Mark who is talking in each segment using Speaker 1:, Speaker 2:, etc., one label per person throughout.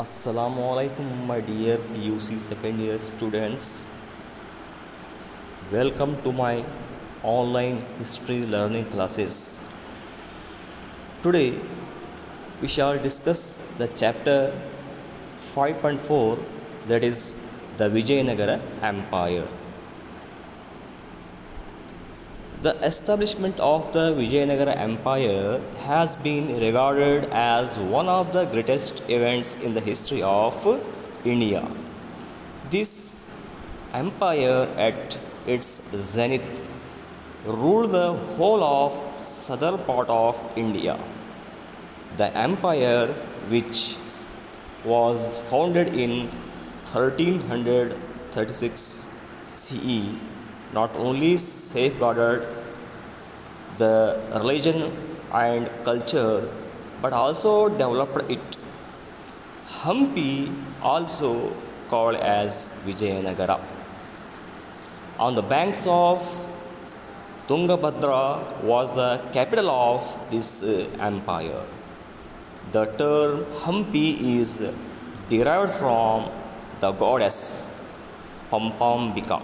Speaker 1: Assalamualaikum, my dear PUC second year students. Welcome to my online history learning classes. Today we shall discuss the chapter 5.4, that is the Vijayanagara Empire. The establishment of the Vijayanagara Empire has been regarded as one of the greatest events in the history of India. This empire at its zenith ruled the whole of southern part of India. The empire, which was founded in 1336 CE, not only safeguarded the religion and culture but also developed it. Hampi, also called as Vijayanagara, on the banks of Tungabhadra, was the capital of this empire. The term Hampi is derived from the goddess Pampambika.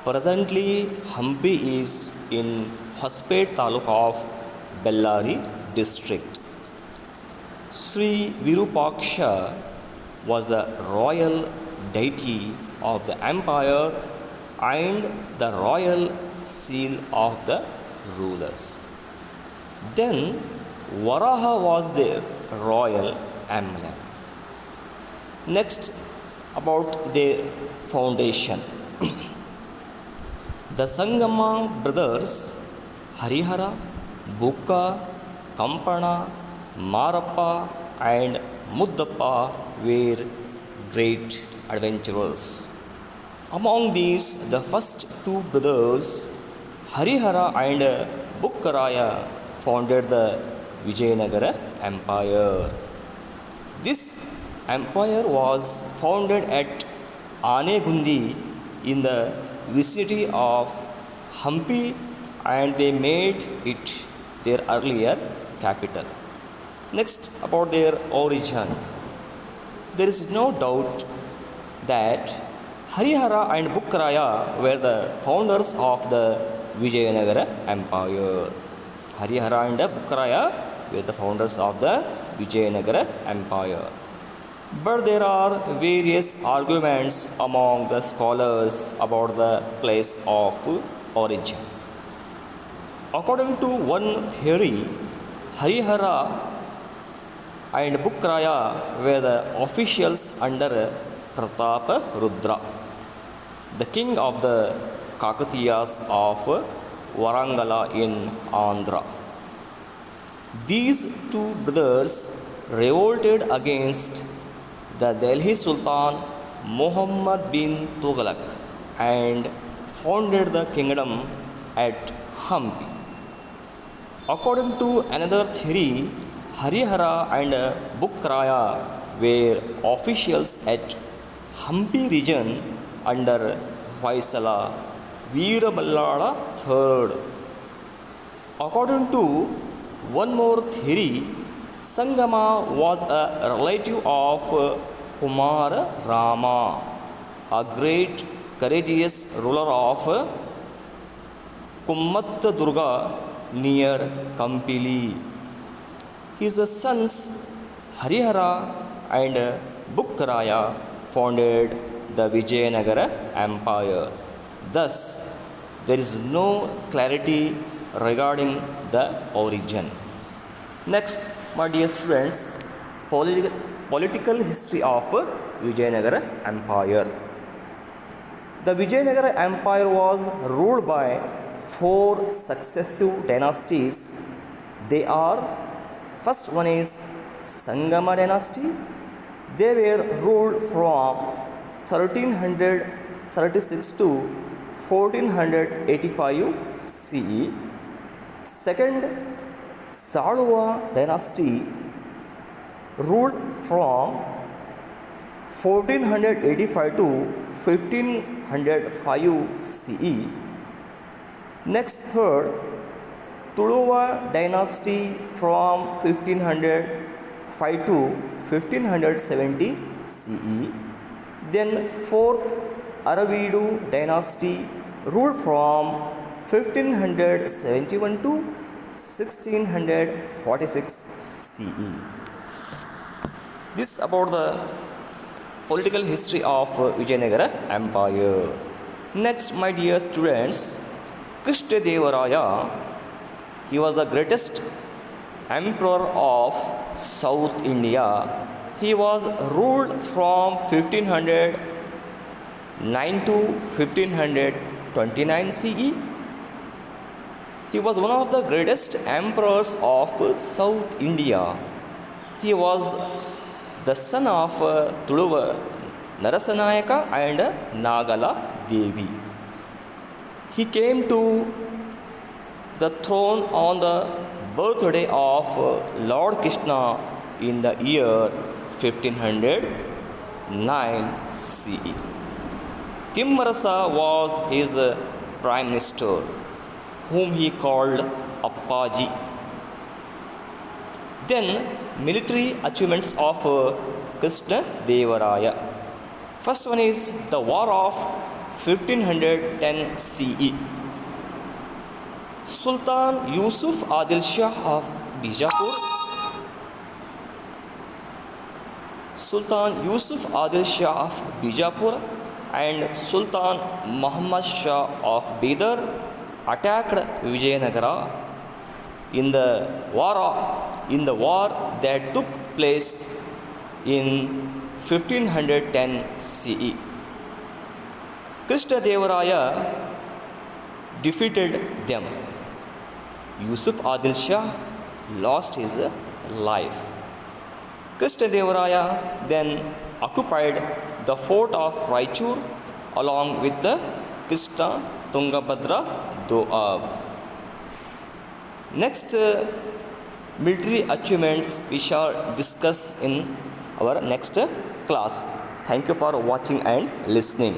Speaker 1: Presently, Hampi is in Hospet Taluk of Bellary district. Sri Virupaksha was the royal deity of the empire and the royal seal of the rulers. Then Varaha was their royal emblem. Next, about their foundation. The Sangama brothers Harihara, Bukka, Kampana, Marappa and Muddappa were great adventurers. Among these, the first two brothers, Harihara and Bukkaraya, founded the Vijayanagara Empire. This empire was founded at Anegundi in the vicinity of Hampi, and they made it their earlier capital. Next, about their origin. There is no doubt that Harihara and Bukkaraya were the founders of the Vijayanagara Empire. Harihara and Bukkaraya were the founders of the Vijayanagara Empire. But there are various arguments among the scholars about the place of origin. According to one theory, Harihara and Bukkaraya were the officials under Pratapa Rudra, the king of the Kakatiyas of Varangala in Andhra. These two brothers revolted against the Delhi Sultan Muhammad bin Tughlaq and founded the kingdom at Hampi. According to another theory, Harihara and Bukkaraya were officials at Hampi region under Hoysala Veeramallala III. According to one more theory, Sangama was a relative of Kumara Rama, a great courageous ruler of Kummatta Durga near Kampili. His sons Harihara and Bukkaraya founded the Vijayanagara Empire. Thus, there is no clarity regarding the origin. Next, my dear students, political history of Vijayanagara Empire. The Vijayanagara Empire was ruled by four successive dynasties. They are: first one is Sangama dynasty. They were ruled from 1336 to 1485 CE. Second, Saluva dynasty ruled from 1485 to 1505 CE. Next, third, Tuluva dynasty from 1500 5 to 1570 CE. Then fourth Aravidu dynasty ruled from 1571 to 1646 CE. This is about the political history of Vijayanagara Empire. Next, my dear students, Krishnadevaraya, he was the greatest emperor of South India. He was ruled from 1509 to 1529 CE. He was one of the greatest emperors of South India. He was the son of Tuluva Narasanayaka and Nagala Devi. He came to the throne on the birthday of Lord Krishna in the year 1509 CE. Timmarasa was his prime minister, whom he called Appaji. Then military achievements of Krishnadevaraya. First one is the War of 1510 CE. Sultan Yusuf Adil Shah of Bijapur. Sultan Yusuf Adil Shah of Bijapur and Sultan Muhammad Shah of Bidar attacked Vijayanagara in the war that took place in 1510 CE. Krishnadevaraya defeated them. Yusuf Adil Shah lost his life. Krishnadevaraya then occupied the fort of Raichur along with the Krishna Tungabhadra Doab. Next, military achievements we shall discuss in our next class. Thank you for watching and listening.